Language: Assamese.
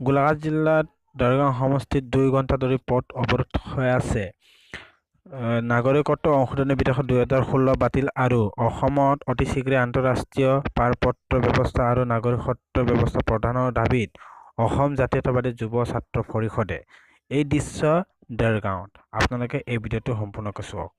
গোলাঘাট জিলাত দেৰগাঁও সমষ্টিত 2 ঘণ্টা ধৰি পথ অৱৰোধ হৈ আছে। নাগৰিকত্ব সংশোধনী বিধেয়ক 2016 বাতিল আৰু অসমত অতি শীঘ্ৰে আন্তঃৰাষ্ট্ৰীয় পাৰপত্ৰ ব্যৱস্থা আৰু নাগৰিকত্ব ব্যৱস্থা প্ৰদানৰ দাবীত অসম জাতীয়তাবাদী যুৱ ছাত্ৰ পৰিষদে এই দৃশ্য দেৰগাঁৱত। আপোনালোকে এই ভিডিঅ'টো সম্পূৰ্ণকৈ চাওক।